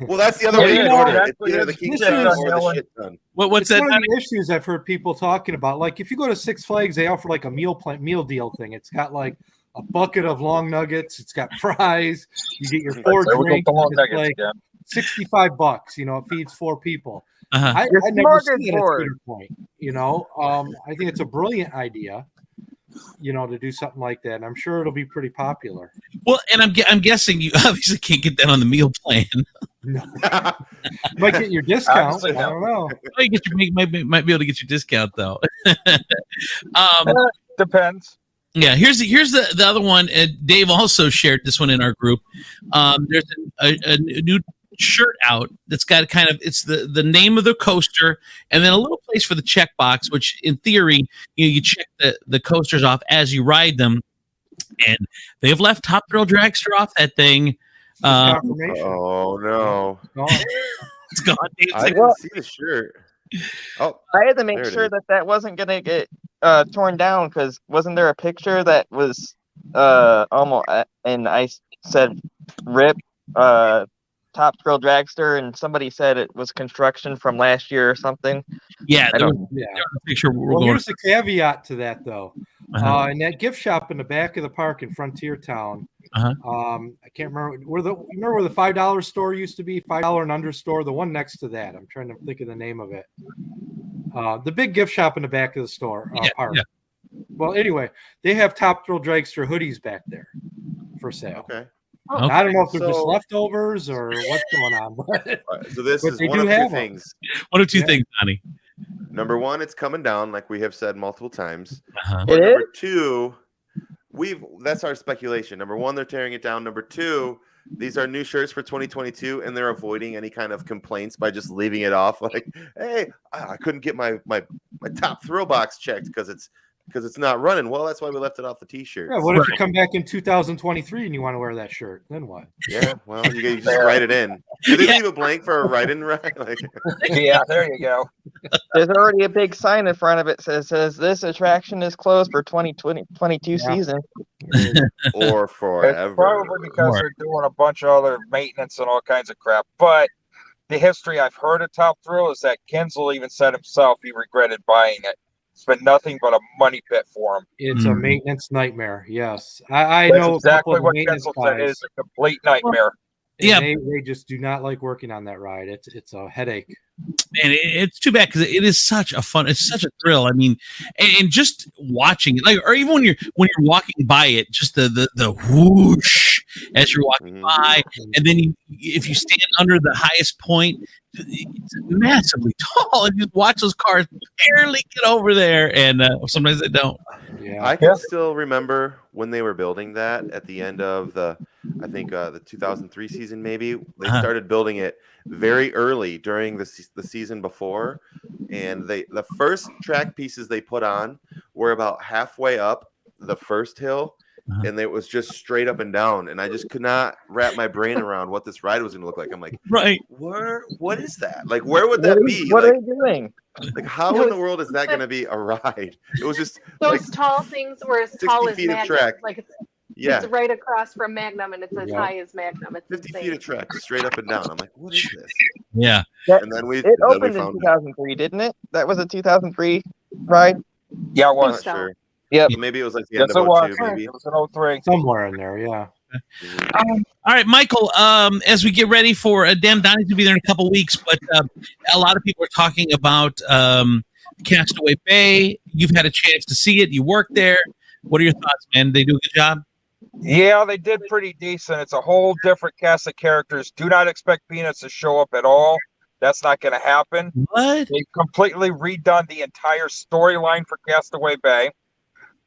Well, that's the other way you can order it. It's either the king size or the shit ton. What's that? One of the issues I've heard people talking about. Like if you go to Six Flags, they offer like a meal deal thing. It's got like a bucket of long nuggets. It's got fries. You get your 4 drinks. It's like $65. You know, it feeds 4 people. I never seen it at Cedar Point. You know, I think it's a brilliant idea. You know, to do something like that, and I'm sure it'll be pretty popular. Well, and I'm guessing you obviously can't get that on the meal plan. No. You might get your discount. I don't know. You might be able to get your discount though. Depends. Yeah, here's the other one. Dave also shared this one in our group. There's a new shirt out that's got kind of it's the name of the coaster and then a little place for the checkbox, which in theory you check the coasters off as you ride them, and they've left Top Thrill Dragster off that thing. Oh no, it's gone. I didn't see the shirt. Oh, I had to make sure that wasn't gonna get torn down because wasn't there a picture that was almost and I said rip Top Thrill Dragster, and somebody said it was construction from last year or something. Yeah, there was a picture. Well, here's the caveat to that, though. In that gift shop in the back of the park in Frontier Town, I can't remember where the $5 store used to be, $5 and under store. The one next to that, I'm trying to think of the name of it. The big gift shop in the back of the store park. Yeah. Well, anyway, they have Top Thrill Dragster hoodies back there for sale. Okay. Okay. I don't know if they're just leftovers or what's going on. But, so this is one of 2 things. One of 2 things, Donnie. Number 1, it's coming down, like we have said multiple times. But number 2, that's our speculation. Number 1, they're tearing it down. Number 2, these are new shirts for 2022, and they're avoiding any kind of complaints by just leaving it off. Like, hey, I couldn't get my Top Thrill box checked because it's not running. Well, that's why we left it off the T-shirt. Yeah, what if you come back in 2023 and you want to wear that shirt? Then what? Yeah, well, you just write it in. Did they leave a blank for a write-in? Right? Like, yeah, there you go. There's already a big sign in front of it that says this attraction is closed for 2022 season. Or forever. It's probably because they're doing a bunch of other maintenance and all kinds of crap. But the history I've heard of Top Thrill is that Kinsel even said himself he regretted buying it. It's been nothing but a money pit for him. It's a maintenance nightmare. Yes, I know exactly what Kinsel said. It is a complete nightmare. Yeah, they just do not like working on that ride. It's a headache. And it's too bad because it is such a fun. It's such a thrill. I mean, and just watching it, like, or even when you're walking by it, just the whoosh as you're walking by, and then if you stand under the highest point, it's massively tall, and you watch those cars barely get over there, and sometimes they don't. Yeah, I can still remember when they were building that at the end of the 2003 season. Maybe they started building it very early during the season before, and the first track pieces they put on were about halfway up the first hill, and it was just straight up and down, and I just could not wrap my brain around what this ride was going to look like. I'm like, what is that? Like, where would that be? What are they doing? Like, how in the world is that going to be a ride? It was just those tall things were as tall as magic. Like Yeah. It's right across from Magnum, and it's as Yeah. high as Magnum. It's 50 insane. feet of track straight up and down. I'm like, what is this? Yeah. And then we It then we opened in found it. 2003, didn't it? That was a 2003 ride. Yeah, it I'm was. not So. sure. Yep. Maybe it was like the Yes, end of it was. 02, maybe. It was an 03. Somewhere in there, yeah. All right, Michael. As we get ready for Dan Donnie's to be there in a couple weeks, but a lot of people are talking about Castaway Bay. You've had a chance to see it. You work there. What are your thoughts, man? They do a good job. Yeah, they did pretty decent. It's a whole different cast of characters. Do not expect Peanuts to show up at all. That's not going to happen. What? They've completely redone the entire storyline for Castaway Bay.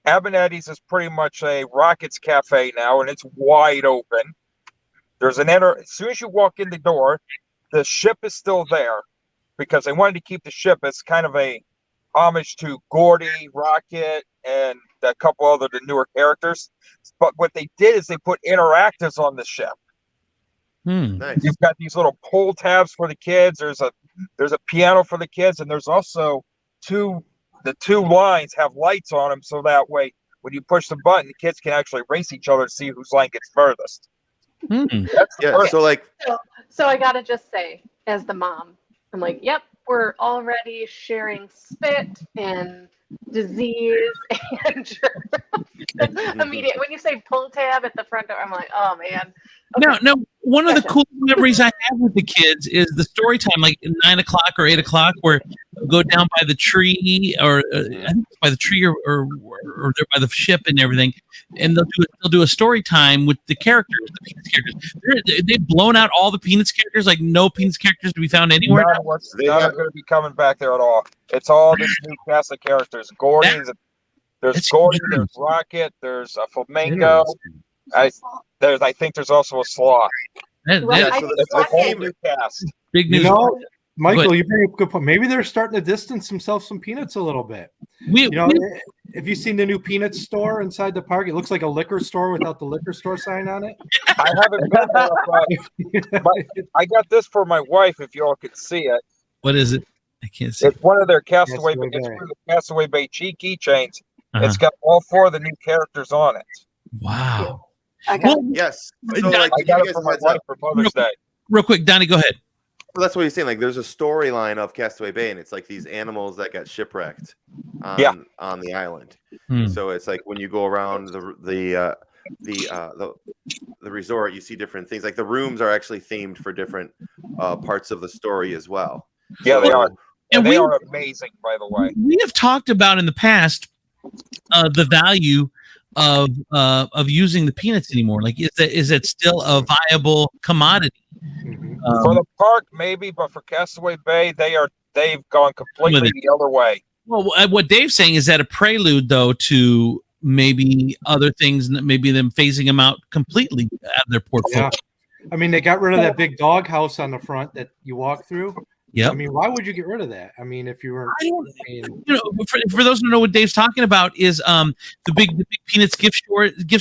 Abinetti's is pretty much a Rockets cafe now, and it's wide open. There's as soon as you walk in the door, the ship is still there because they wanted to keep the ship as kind of a homage to Gordy, Rocket, and a couple other the newer characters. But what they did is they put interactives on the ship. Nice. You've got these little pull tabs for the kids. There's a piano for the kids, and there's also the two lines have lights on them, so that way when you push the button, the kids can actually race each other to see whose line gets furthest. That's the Yeah, first. so like So I gotta just say, as the mom, I'm like, yep, we're already sharing spit and disease and germs. Immediate. When you say pull tab at the front door, I'm like, oh man. Okay. No. One of the Gotcha. cool memories I have with the kids is the story time, like 9 o'clock or 8 o'clock, where you go down by the tree, or I think it's by the tree, or they're by the ship and everything, and they'll do a story time with the characters, the Peanuts characters. They've blown out all the Peanuts characters, like no Peanuts characters to be found anywhere. None are going to be coming back there at all. It's all this new cast of characters. Gordy, there's Gordy, there's Rocket, there's a Flamingo. I think there's also a sloth. That- Right. that- I It's a whole new cast. big You news. know, Michael, you bring up a good point. Maybe they're starting to distance themselves from Peanuts a little bit. We, You know, we- have you seen the new Peanuts store inside the park? It looks like a liquor store without the liquor store sign on it. I haven't been there, but I got this for my wife. If y'all could see it, what is it? I can't see. it's one of their Castaway. Castaway It's Bay. one of the Castaway Bay keychains. Uh-huh. It's got all 4 of the new characters on it. Wow. I got Well, yes. So like I to give got you it guys for a my heads wife up, for Mother's Day. real quick, Donnie, go ahead. well, that's what he's saying. Like there's a storyline of Castaway Bay, and it's like these animals that got shipwrecked on the island. So it's like when you go around the resort, you see different things. Like the rooms are actually themed for different parts of the story as well. Yeah, they are. And And they we- are amazing, by the way. We have talked about in the past the value of using the Peanuts anymore. Like, is that still a viable commodity? For the park, maybe, but for Castaway Bay, they've gone completely the other way. Well, what Dave's saying is that a prelude, though, to maybe other things, maybe them phasing them out completely out of their portfolio. Yeah. I mean, they got rid of that big dog house on the front that you walk through. Yeah. I mean, why would you get rid of that? I mean, if you were, You know, for those who know what Dave's talking about is the big Peanuts gift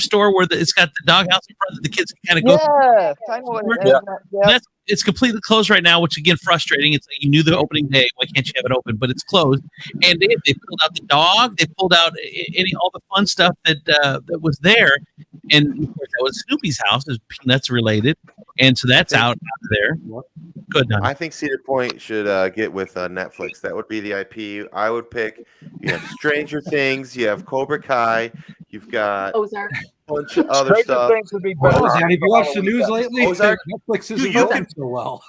store where it's got the doghouse in front that the kids can kind of go. Yeah, I know what it is. Yeah. It's completely closed right now, which again frustrating. It's like you knew the opening day. Why can't you have it open? But it's closed. And they pulled out the dog. They pulled out all the fun stuff that was there. And of course, that was Snoopy's house. Is Peanuts related, and so that's out of there. Good. Donnie. I think Cedar Point should get with Netflix. That would be the IP I would pick. You have Stranger Things. You have Cobra Kai. You've got Ozark. a bunch of other Stranger stuff. Things would be better. have you watched the news lately? Ozark? Netflix isn't You doing so well.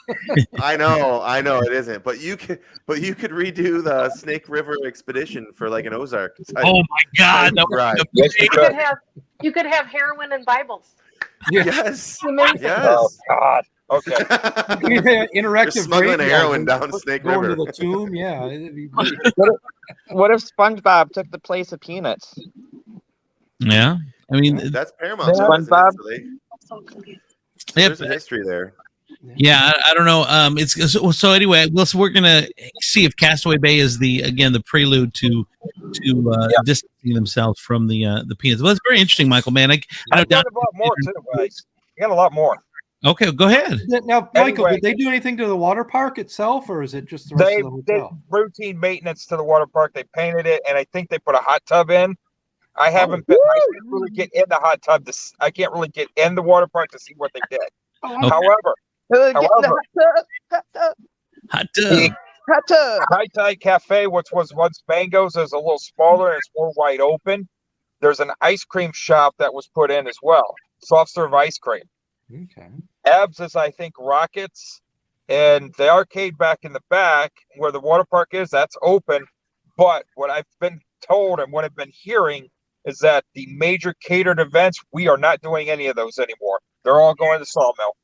I know it isn't. But you could redo the Snake River Expedition for like an Ozark. Oh my God! That was Right. Yes, you could. You could have heroin and Bibles. Yes. Amazing. Oh, Yes. God. Okay. Interactive You're smuggling radio. heroin down Snake Going River. to the tomb. Yeah. it'd be great. What if SpongeBob took the place of Peanuts? Yeah, I mean, That's Paramount. Yeah. though, isn't it? SpongeBob. So they- yep. there's a history there. Yeah, I don't know. It's so anyway. So we're gonna see if Castaway Bay is the prelude to distancing themselves from the Peanuts. Well, it's very interesting, Michael. Man, I know. I've got a lot more too, guys. You got a lot more. Okay, go ahead. Now, Michael, Anyway. did they do anything to the water park itself, or is it just the rest They of the did hotel? routine maintenance to the water park. They painted it, and I think they put a hot tub in. I haven't been. I can't really get in the hot tub. I can't really get in the water park to see what they did. Okay. However, Hot the tub. High Tide Cafe, which was once Mango's, is a little smaller and it's more wide open. There's an ice cream shop that was put in as well, soft serve ice cream. Okay. Ebbs is, I think, Rockets, and the arcade back in the back where the water park is, that's open. But what I've been told and what I've been hearing is that the major catered events, we are not doing any of those anymore. They're all going to Sawmill.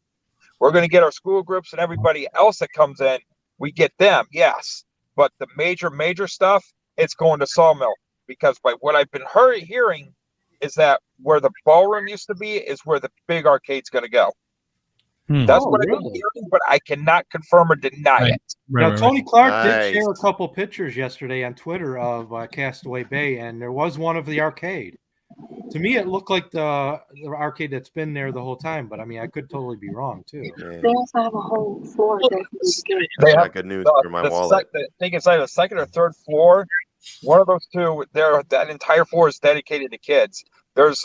We're going to get our school groups and everybody else that comes in. We get them, yes. But the major stuff, it's going to Sawmill. Because by what I've been hearing is that where the ballroom used to be is where the big arcade's going to go. That's what I've been hearing, but I cannot confirm or deny it. Now, Tony Clark did share a couple pictures yesterday on Twitter of Castaway Bay, and there was one of the arcade. To me, it looked like the arcade that's been there the whole time, but I mean, I could totally be wrong too. They also have a whole floor. They have good news for my wallet. I think it's like the second or third floor. One of those two, that entire floor is dedicated to kids. There's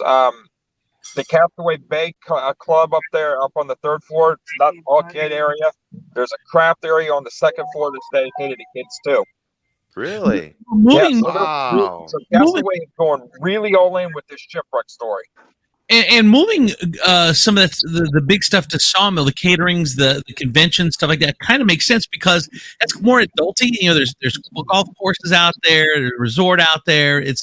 the Castaway Bay Club up there, up on the third floor. It's not all kid area. There's a craft area on the second floor that's dedicated to kids too. Really? Wow. So Castaway is going really all in with this shipwreck story. And moving some of the big stuff to Sawmill, the caterings, the convention stuff like that, kind of makes sense because that's more adulty. You know, there's golf courses out there, there's a resort out there. It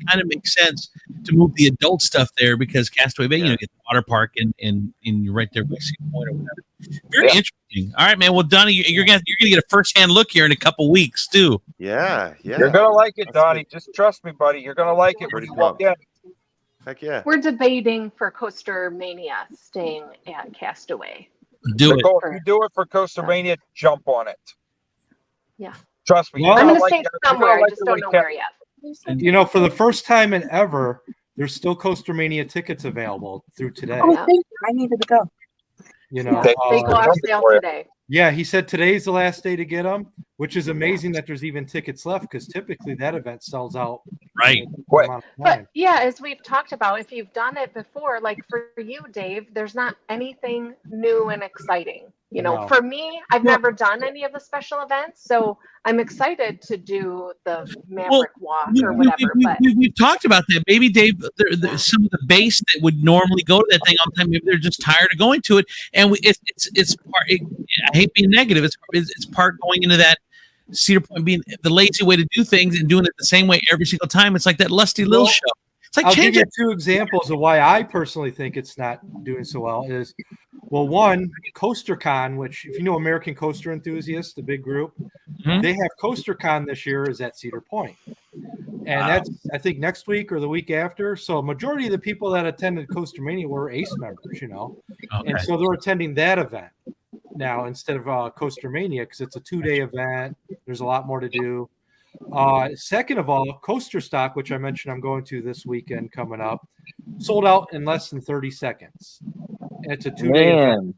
kind of makes sense to move the adult stuff there because Castaway Bay, you know, get the water park and you're right there by Cedar Point or whatever. Very interesting. All right, man. Well, Donnie, you're gonna get a first-hand look here in a couple weeks too. Yeah. You're gonna like it, Donnie. Just trust me, buddy. You're gonna like it when you walk in. Heck yeah. We're debating for Coaster Mania staying at Castaway. Do it. Nicole, if you do it for Coaster Mania, jump on it. Yeah. Trust me. I'm going to stay somewhere. I just don't know where yet. You know, for the first time in ever, there's still Coaster Mania tickets available through today. Oh, thank you. I needed to go. You know, they go off sale today. Yeah, he said today's the last day to get them, which is amazing that there's even tickets left because typically that event sells out. Right. But yeah, as we've talked about, if you've done it before, like for you, Dave, there's not anything new and exciting. You know, for me, I've never done any of the special events, so I'm excited to do the Maverick Walk or whatever. We've talked about that. Maybe, Dave, some of the base that would normally go to that thing all the time, maybe they're just tired of going to it. And it's part. I hate being negative. It's part going into that Cedar Point being the lazy way to do things and doing it the same way every single time. It's like that lusty little show. It's like I'll give you two examples of why I personally think it's not doing so well is, well, one, CoasterCon, which if you know American Coaster Enthusiasts, the big group, they have CoasterCon this year is at Cedar Point. And that's, I think, next week or the week after. So a majority of the people that attended Coaster Mania were ACE members, you know. Okay. And so they're attending that event now instead of Coaster Mania because it's a 2-day event. There's a lot more to do. Second of all, Coaster Stock, which I mentioned I'm going to this weekend coming up, sold out in less than 30 seconds. And it's a 2-day event.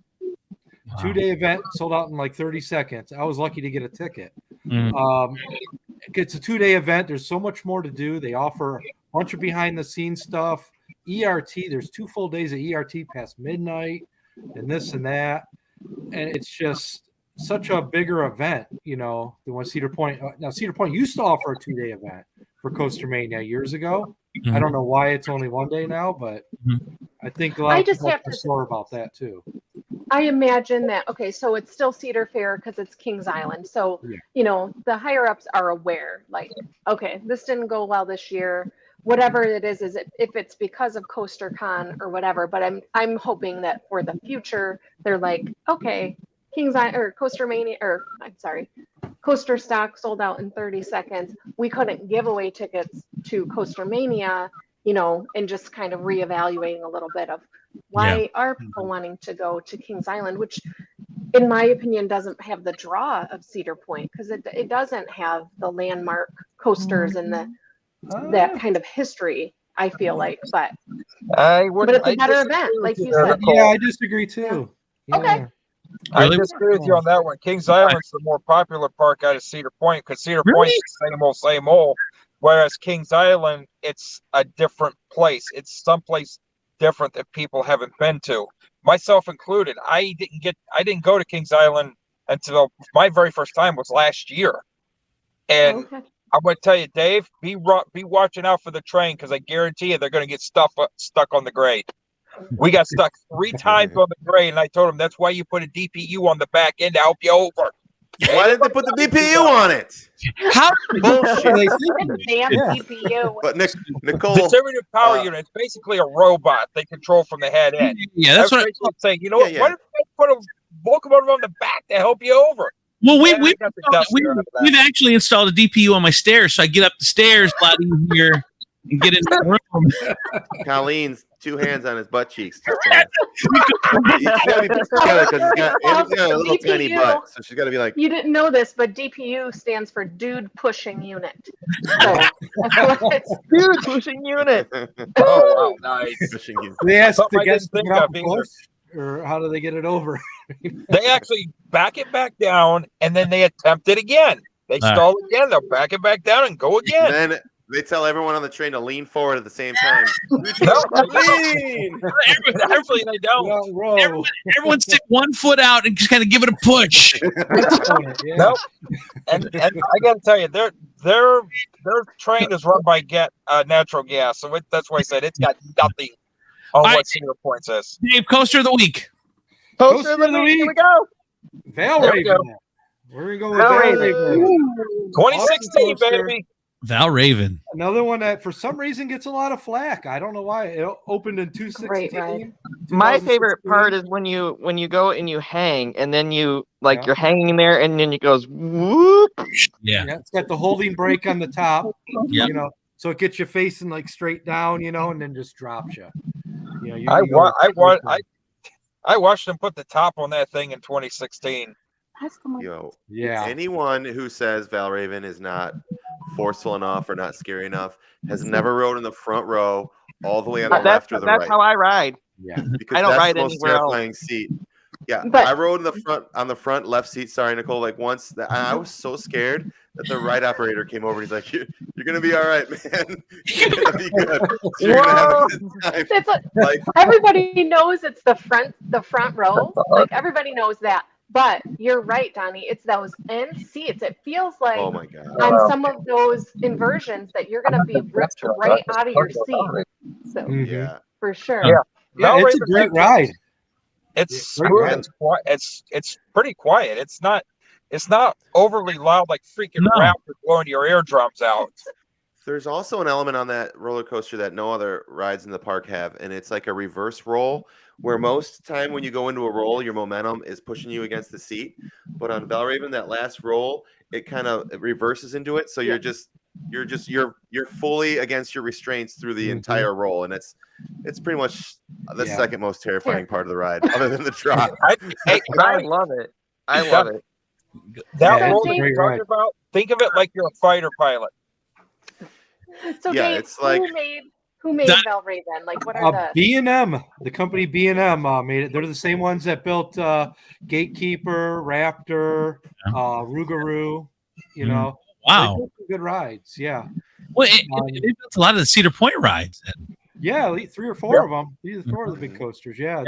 Wow. 2-day event, sold out in like 30 seconds. I was lucky to get a ticket. It's a 2-day event. There's so much more to do. They offer a bunch of behind-the-scenes stuff. ERT, there's 2 full days of ERT past midnight and this and that. And it's just such a bigger event, you know, than what Cedar Point. Now, Cedar Point used to offer a 2-day event for Coaster Mania years ago. I don't know why it's only 1 day now, but I think a lot of people are sore about that too. I imagine that, okay, so it's still Cedar Fair because it's Kings Island. So, you know, the higher ups are aware, like, okay, this didn't go well this year. Whatever it is if it's because of CoasterCon or whatever. But I'm hoping that for the future, they're like, okay, Kings Island or Coaster Mania, or I'm sorry, Coaster Stock sold out in 30 seconds. We couldn't give away tickets to Coaster Mania, you know, and just kind of reevaluating a little bit of why are people wanting to go to Kings Island, which in my opinion doesn't have the draw of Cedar Point because it doesn't have the landmark coasters and that kind of history, I feel like, but it's a better event, like you said. Yeah, I disagree too. Yeah. Okay. I disagree with you on that one. Kings Island's the more popular park out of Cedar Point because Cedar Point's the same old. Whereas Kings Island, it's a different place. It's someplace different that people haven't been to, myself included. I didn't go to Kings Island until my very first time was last year. And I'm going to tell you, Dave, be watching out for the train, because I guarantee you they're going to get stuck on the grade. We got stuck 3 times on the grade, and I told them that's why you put a DPU on the back end to help you over. Why didn't they put the DPU on it? How bullshit? Damn DPU. But Nicole, distributed power unit. It's basically a robot they control from the head end. Yeah, that's what I'm saying. You know what? Why don't they put a locomotive on the back to help you over? Well, we've actually installed a DPU on my stairs, so I get up the stairs a lot easier and get in the room. Colleen's 2 hands on his butt cheeks. He's gotta be together because he's got a little DPU, tiny butt, so she's got to be like. You didn't know this, but DPU stands for Dude Pushing Unit. So, Dude Pushing Unit. Oh wow, nice. Pushing unit. They asked Something the I guests to didn't get think off of the either. bus, or how do they get it over? They actually back it back down, and then they attempt it again. They stall again. They'll back it back down and go again. And then they tell everyone on the train to lean forward at the same time. No, Lean. actually they don't. Everyone stick one foot out and just kind of give it a push. Yeah. Nope. And I got to tell you, their train is run by natural gas, so that's why I said it's got nothing on what Cedar Point says. Dave, coaster of the week. Poster of the week. Here we go. Valraven. we go. We're going to go with Valraven. 2016, baby. Valraven. Another one that for some reason gets a lot of flack. I don't know why. It opened in 2016. My favorite part is when you go and you hang, and then you're hanging there, and then it goes whoop. Yeah. It's got the holding brake on the top. Yeah. You know, so it gets you facing like straight down, you know, and then just drops you. You know, I watched them put the top on that thing in 2016. Yo, yeah. Anyone who says Valraven is not forceful enough or not scary enough has never rode in the front row all the way on the left or the right. That's how I ride. Yeah, because I don't that's ride the most anywhere terrifying else. seat. Yeah, But- I rode in the front on the front left seat. Sorry, Nicole. Like once, I was so scared that the right operator came over. And he's like, "You're gonna be all right, man. You're gonna be good. You're gonna have a good time." It's Like everybody knows it's the front row. Like everybody knows that. But you're right, Donnie. It's those end seats. It feels like oh my god. on some of those inversions that you're going to be ripped right out of your seat. So Yeah. for sure. Yeah, it's a great ride. It's smooth. It's quiet. It's pretty quiet. It's not overly loud like freaking Raptors blowing your eardrums out. There's also an element on that roller coaster that no other rides in the park have, and it's like a reverse roll, where most time when you go into a roll, your momentum is pushing you against the seat. But on Valraven, that last roll, it kind of reverses into it, so you're fully against your restraints through the entire roll, and it's pretty much the second most terrifying part of the ride, other than the drop. I love it. I love it. That roll that you're talking about, think of it like you're a fighter pilot. So Yeah, Dave, it's like- who made Valraven? Like what are the B&M, the company B&M made it. They're the same ones that built Gatekeeper, Raptor, Rougarou. You know, Wow. they built some good rides. Yeah. Well, it built a lot of the Cedar Point rides. Yeah, at least 3 or 4 of them. These are 4 of the big coasters. Yeah,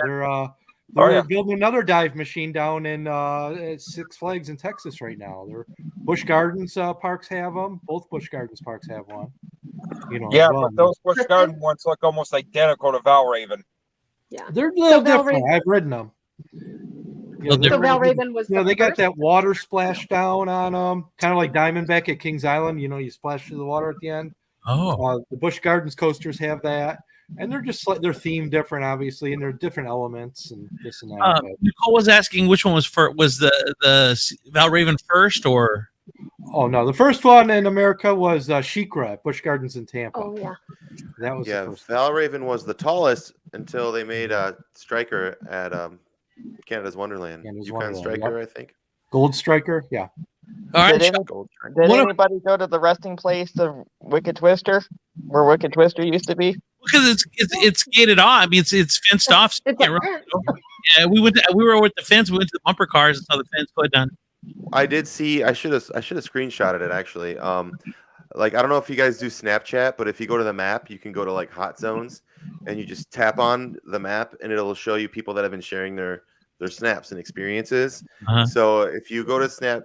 they're building another dive machine down in at Six Flags in Texas right now. Busch Gardens parks have them. Both Busch Gardens parks have one. You know, but those Busch Garden ones look almost identical to Valraven. Yeah, they're a little different. I've ridden them. So Valraven was they got that water splash down on them, kind of like Diamondback at Kings Island. You know, you splash through the water at the end. Oh, the Busch Gardens coasters have that, and they're just like they're themed different, obviously, and they're different elements and this and that. Nicole was asking which one was the Valraven first, or oh no, the first one in America was Shikra at Busch Gardens in Tampa. Oh yeah, that was the first. Valraven was the tallest until they made a Striker at Canada's Wonderland. Yukon Striker, I think. Gold Striker, yeah. All right. Did anybody go to the resting place of Wicked Twister, where Wicked Twister used to be? Because it's gated off. I mean, it's fenced off. So yeah, we were with the fence. We went to the bumper cars and saw the fence put down. I did see. I should have screenshotted it actually. like I don't know if you guys do Snapchat, but if you go to the map, you can go to like hot zones, and you just tap on the map, and it'll show you people that have been sharing their snaps and experiences. Uh-huh. So if you go to Snapchat,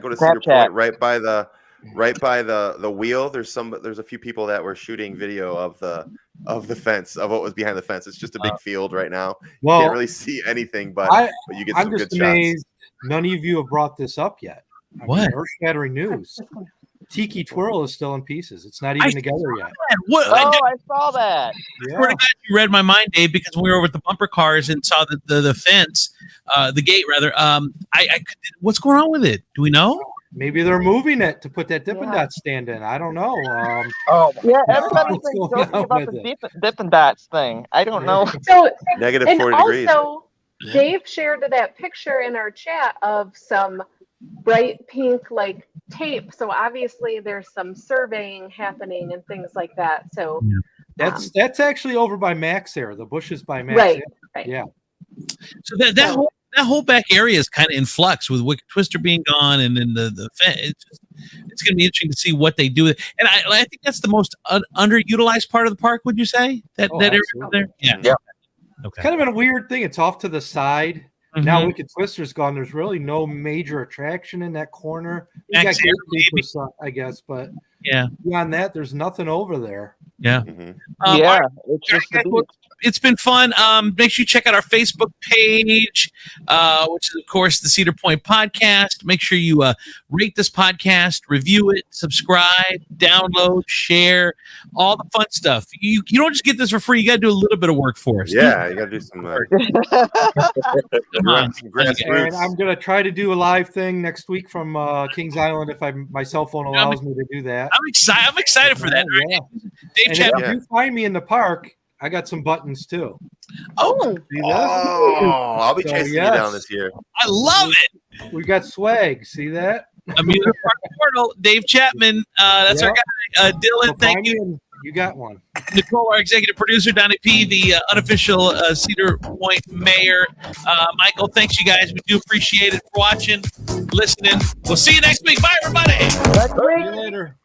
go to Snapchat. Cedar Point, right by the wheel. There's a few people that were shooting video of the fence, of what was behind the fence. It's just a big field right now. You can't really see anything, but you get some I'm good just amazed shots. none of you have brought this up yet. What? Earth-shattering news. Tiki Twirl is still in pieces. It's not even together yet. What? Oh, I saw that. Yeah. You read my mind, Dave, because when we were over at the bumper cars and saw the fence, the gate rather. What's going on with it? Do we know? Maybe they're moving it to put that Dippin' Dot stand in. I don't know. Yeah, everybody's what's been going joking on about with the Dippin' Dots thing. I don't know. So, Negative and 40 degrees. also, Dave shared that picture in our chat of some bright pink like tape. So obviously there's some surveying happening and things like that. So that's actually over by Max there. The bushes by Max. Right. Yeah. So that whole back area is kind of in flux with Wicked Twister being gone, and then the it's going to be interesting to see what they do. And I think that's the most underutilized part of the park. Would you say that area over there? Yeah. Okay. It's kind of a weird thing. It's off to the side. Mm-hmm. Now Wicked Twister's gone. There's really no major attraction in that corner. You got gatekeepers, I guess, but beyond that, there's nothing over there. Yeah. Mm-hmm. It's just it's been fun. Make sure you check out our Facebook page, which is, of course, the Cedar Point Podcast. Make sure you rate this podcast, review it, subscribe, download, share, all the fun stuff. You don't just get this for free. You got to do a little bit of work for us. Yeah, you got to do some And I'm going to try to do a live thing next week from Kings Island if my cell phone allows me to do that. I'm excited for that. Yeah. Dave Chapman, if you find me in the park, I got some buttons too. Oh, I'll be chasing you down this year. I love it. We got swag. See that? Amusement Park Portal, Dave Chapman. That's our guy. Dylan, thank you. You got one. Nicole, our executive producer, Donnie P., the unofficial Cedar Point mayor. Michael, thanks you guys. We do appreciate it for watching, listening. We'll see you next week. Bye, everybody. See you later.